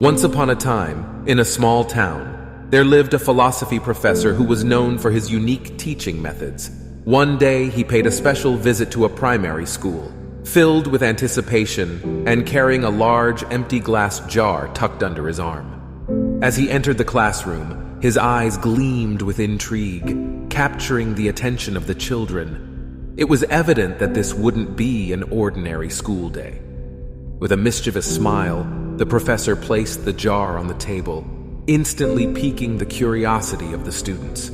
Once upon a time, in a small town, there lived a philosophy professor who was known for his unique teaching methods. One day, he paid a special visit to a primary school, filled with anticipation and carrying a large, empty glass jar tucked under his arm. As he entered the classroom, his eyes gleamed with intrigue, capturing the attention of the children. It was evident that this wouldn't be an ordinary school day. With a mischievous smile, the professor placed the jar on the table, instantly piquing the curiosity of the students.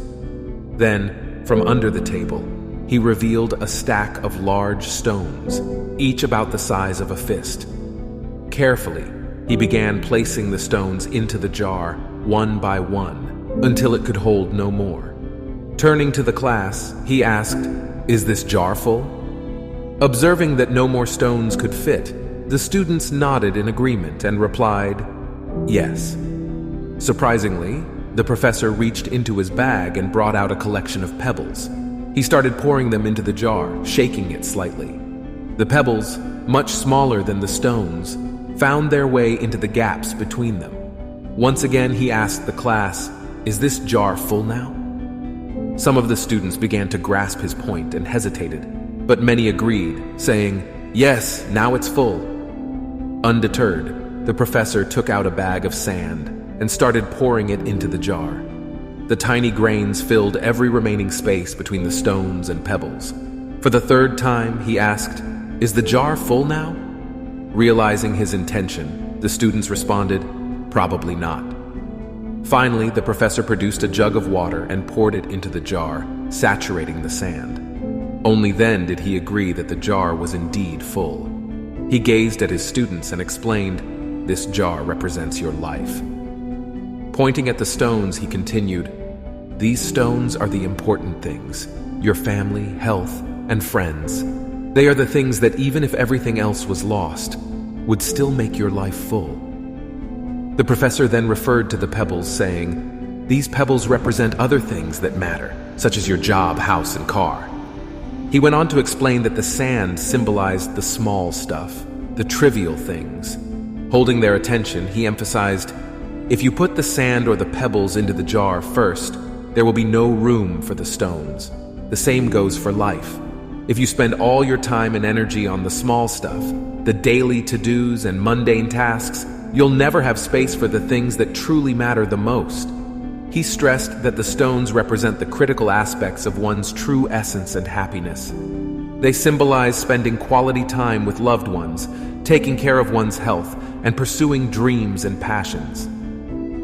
Then, from under the table, he revealed a stack of large stones, each about the size of a fist. Carefully, he began placing the stones into the jar, one by one, until it could hold no more. Turning to the class, he asked, "Is this jar full?" Observing that no more stones could fit, the students nodded in agreement and replied, "Yes." Surprisingly, the professor reached into his bag and brought out a collection of pebbles. He started pouring them into the jar, shaking it slightly. The pebbles, much smaller than the stones, found their way into the gaps between them. Once again, he asked the class, "Is this jar full now?" Some of the students began to grasp his point and hesitated, but many agreed, saying, "Yes, now it's full." Undeterred, the professor took out a bag of sand and started pouring it into the jar. The tiny grains filled every remaining space between the stones and pebbles. For the third time, he asked, "Is the jar full now?" Realizing his intention, the students responded, "Probably not." Finally, the professor produced a jug of water and poured it into the jar, saturating the sand. Only then did he agree that the jar was indeed full. He gazed at his students and explained, "This jar represents your life." Pointing at the stones, he continued, "These stones are the important things, your family, health, and friends. They are the things that even if everything else was lost, would still make your life full." The professor then referred to the pebbles, saying, "These pebbles represent other things that matter, such as your job, house, and car." He went on to explain that the sand symbolized the small stuff, the trivial things. Holding their attention, he emphasized, "If you put the sand or the pebbles into the jar first, there will be no room for the stones. The same goes for life. If you spend all your time and energy on the small stuff, the daily to-dos and mundane tasks, you'll never have space for the things that truly matter the most." He stressed that the stones represent the critical aspects of one's true essence and happiness. They symbolize spending quality time with loved ones, taking care of one's health, and pursuing dreams and passions.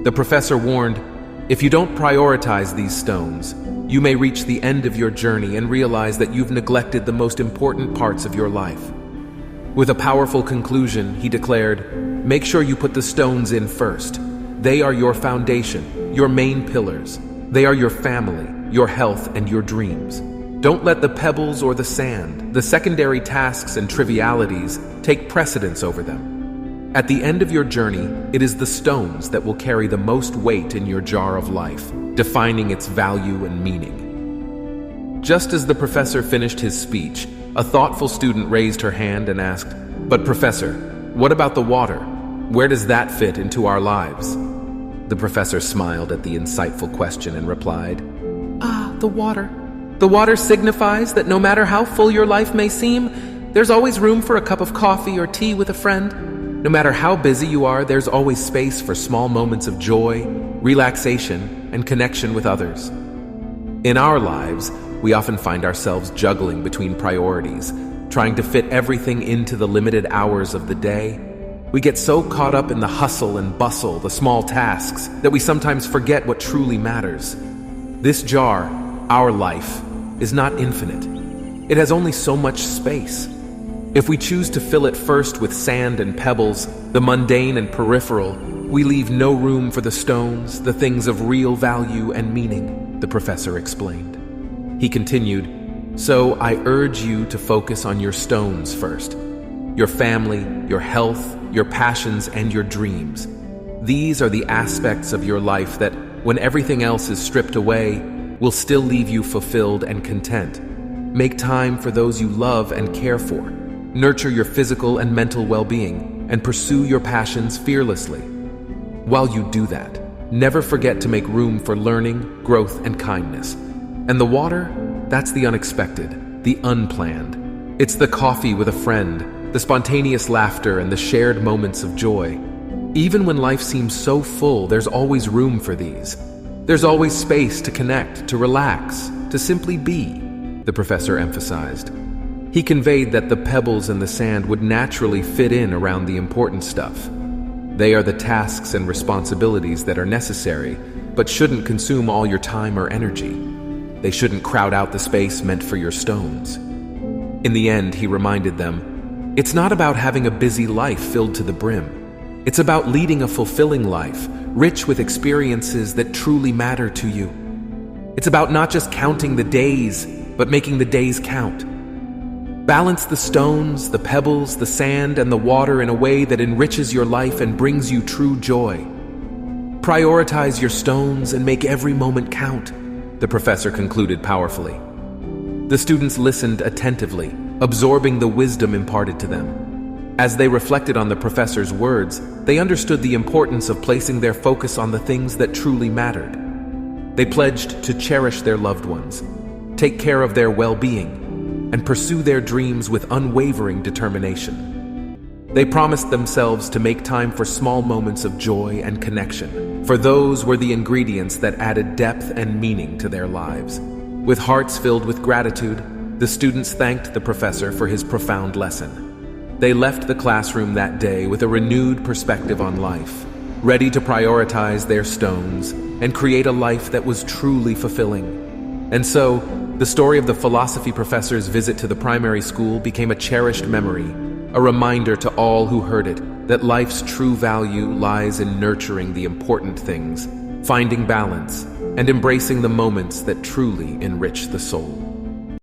The professor warned, "If you don't prioritize these stones, you may reach the end of your journey and realize that you've neglected the most important parts of your life." With a powerful conclusion, he declared, "Make sure you put the stones in first. They are your foundation, your main pillars. They are your family, your health, and your dreams. Don't let the pebbles or the sand, the secondary tasks and trivialities, take precedence over them. At the end of your journey, it is the stones that will carry the most weight in your jar of life, defining its value and meaning." Just as the professor finished his speech, a thoughtful student raised her hand and asked, "But professor, what about the water? Where does that fit into our lives?" The professor smiled at the insightful question and replied, The water. The water signifies that no matter how full your life may seem, there's always room for a cup of coffee or tea with a friend. No matter how busy you are, there's always space for small moments of joy, relaxation, and connection with others. In our lives, we often find ourselves juggling between priorities, trying to fit everything into the limited hours of the day. We get so caught up in the hustle and bustle, the small tasks, that we sometimes forget what truly matters. This jar, our life, is not infinite. It has only so much space. If we choose to fill it first with sand and pebbles, the mundane and peripheral, we leave no room for the stones, the things of real value and meaning, the professor explained. He continued, "So I urge you to focus on your stones first. Your family, your health, your passions, and your dreams. These are the aspects of your life that, when everything else is stripped away, will still leave you fulfilled and content. Make time for those you love and care for. Nurture your physical and mental well-being, and pursue your passions fearlessly. While you do that, never forget to make room for learning, growth, and kindness. And the water? That's the unexpected, the unplanned. It's the coffee with a friend, the spontaneous laughter, and the shared moments of joy. Even when life seems so full, there's always room for these. There's always space to connect, to relax, to simply be, the professor emphasized. He conveyed that the pebbles and the sand would naturally fit in around the important stuff. They are the tasks and responsibilities that are necessary, but shouldn't consume all your time or energy. They shouldn't crowd out the space meant for your stones. In the end, he reminded them, it's not about having a busy life filled to the brim. It's about leading a fulfilling life, rich with experiences that truly matter to you. It's about not just counting the days, but making the days count. Balance the stones, the pebbles, the sand, and the water in a way that enriches your life and brings you true joy. Prioritize your stones and make every moment count, the professor concluded powerfully. The students listened attentively, absorbing the wisdom imparted to them. As they reflected on the professor's words, they understood the importance of placing their focus on the things that truly mattered. They pledged to cherish their loved ones, take care of their well-being, and pursue their dreams with unwavering determination. They promised themselves to make time for small moments of joy and connection, for those were the ingredients that added depth and meaning to their lives. With hearts filled with gratitude, the students thanked the professor for his profound lesson. They left the classroom that day with a renewed perspective on life, ready to prioritize their stones and create a life that was truly fulfilling. And so, the story of the philosophy professor's visit to the primary school became a cherished memory, a reminder to all who heard it that life's true value lies in nurturing the important things, finding balance, and embracing the moments that truly enrich the soul.